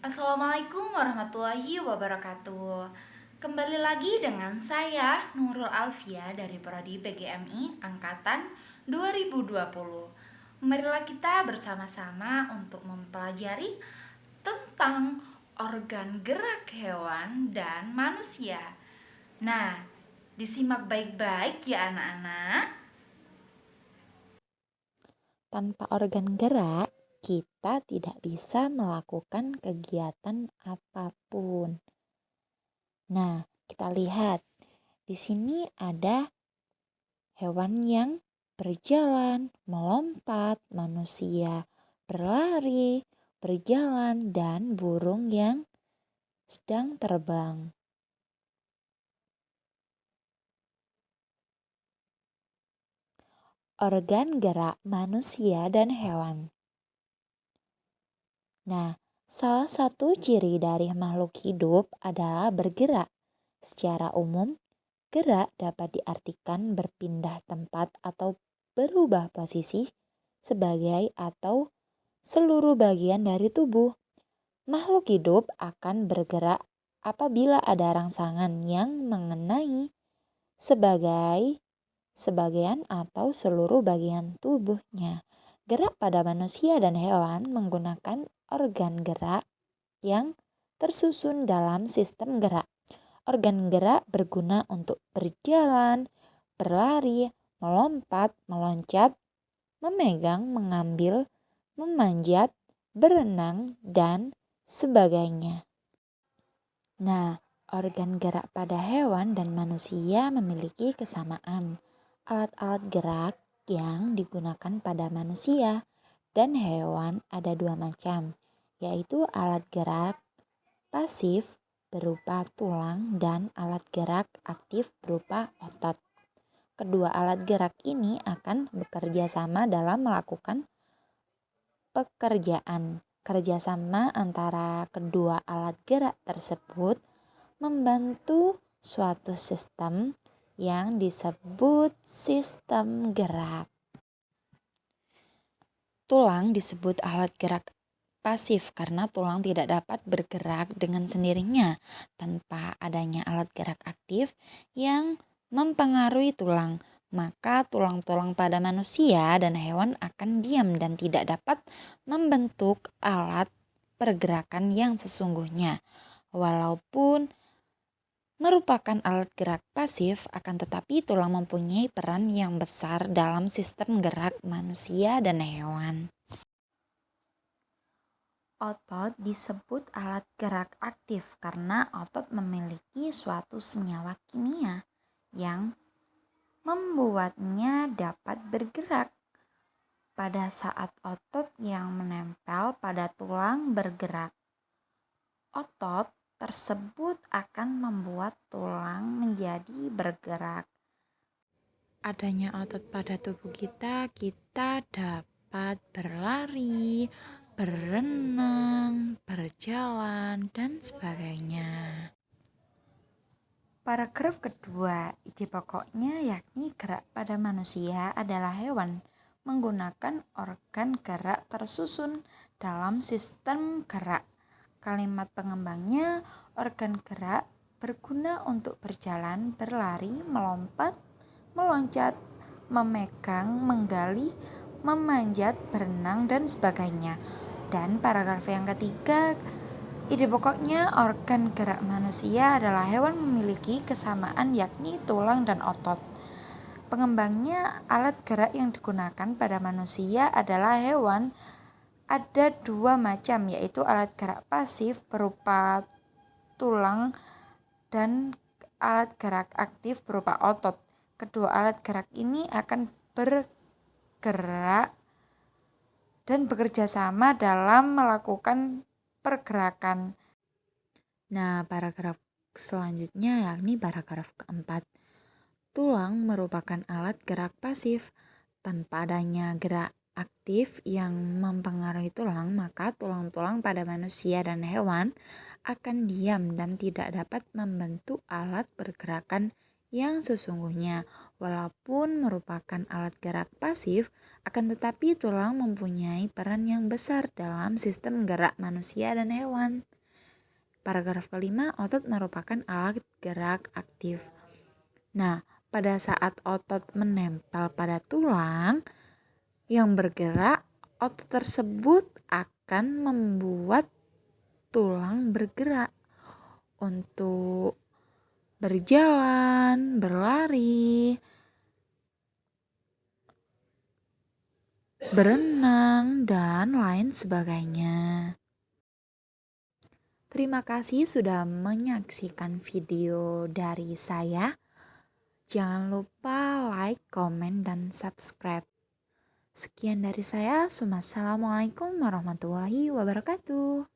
Assalamualaikum warahmatullahi wabarakatuh. Kembali lagi dengan saya Nurul Alfia dari Prodi PGMI Angkatan 2020. Marilah kita bersama-sama untuk mempelajari tentang organ gerak hewan dan manusia. Nah, disimak baik-baik ya anak-anak. Tanpa organ gerak, kita tidak bisa melakukan kegiatan apapun. Nah, kita lihat di sini ada hewan yang berjalan, melompat, manusia berlari, berjalan, dan burung yang sedang terbang. Organ gerak manusia dan hewan. Nah, salah satu ciri dari makhluk hidup adalah bergerak. Secara umum, gerak dapat diartikan berpindah tempat atau berubah posisi sebagai atau seluruh bagian dari tubuh. Makhluk hidup akan bergerak apabila ada rangsangan yang mengenai sebagian atau seluruh bagian tubuhnya. Gerak pada manusia dan hewan menggunakan organ gerak yang tersusun dalam sistem gerak. Organ gerak berguna untuk berjalan, berlari, melompat, meloncat, memegang, mengambil, memanjat, berenang, dan sebagainya. Nah, organ gerak pada hewan dan manusia memiliki kesamaan. Alat-alat gerak yang digunakan pada manusia dan hewan ada dua macam, yaitu alat gerak pasif berupa tulang dan alat gerak aktif berupa otot. Kedua alat gerak ini akan bekerja sama dalam melakukan pekerjaan. Kerjasama antara kedua alat gerak tersebut membantu suatu sistem yang disebut sistem gerak. Tulang disebut alat gerak pasif karena tulang tidak dapat bergerak dengan sendirinya tanpa adanya alat gerak aktif yang mempengaruhi tulang. Maka tulang-tulang pada manusia dan hewan akan diam dan tidak dapat membentuk alat pergerakan yang sesungguhnya. Walaupun merupakan alat gerak pasif, akan tetapi tulang mempunyai peran yang besar dalam sistem gerak manusia dan hewan. Otot disebut alat gerak aktif karena otot memiliki suatu senyawa kimia yang membuatnya dapat bergerak. Pada saat otot yang menempel pada tulang bergerak, otot tersebut akan membuat tulang menjadi bergerak. Adanya otot pada tubuh kita dapat berlari, berenang, berjalan, dan sebagainya. Paragraf kedua, ide pokoknya yakni gerak pada manusia adalah hewan menggunakan organ gerak tersusun dalam sistem gerak. Kalimat pengembangnya, organ gerak berguna untuk berjalan, berlari, melompat, meloncat, memegang, menggali, memanjat, berenang, dan sebagainya. Dan paragraf yang ketiga, ide pokoknya organ gerak manusia adalah hewan memiliki kesamaan yakni tulang dan otot. Pengembangnya, alat gerak yang digunakan pada manusia adalah hewan ada dua macam, yaitu alat gerak pasif berupa tulang dan alat gerak aktif berupa otot. Kedua alat gerak ini akan bergerak dan bekerja sama dalam melakukan pergerakan. Nah, paragraf selanjutnya yakni paragraf keempat. Tulang merupakan alat gerak pasif. Tanpa adanya gerak aktif yang mempengaruhi tulang, maka tulang-tulang pada manusia dan hewan akan diam dan tidak dapat membentuk alat pergerakan yang sesungguhnya. Walaupun merupakan alat gerak pasif, akan tetapi tulang mempunyai peran yang besar dalam sistem gerak manusia dan hewan. Paragraf kelima, otot merupakan alat gerak aktif. Nah, pada saat otot menempel pada tulang yang bergerak, otot tersebut akan membuat tulang bergerak untuk berjalan, berlari, berenang, dan lain sebagainya. Terima kasih sudah menyaksikan video dari saya. Jangan lupa like, komen, dan subscribe. Sekian dari saya. Wassalamualaikum warahmatullahi wabarakatuh.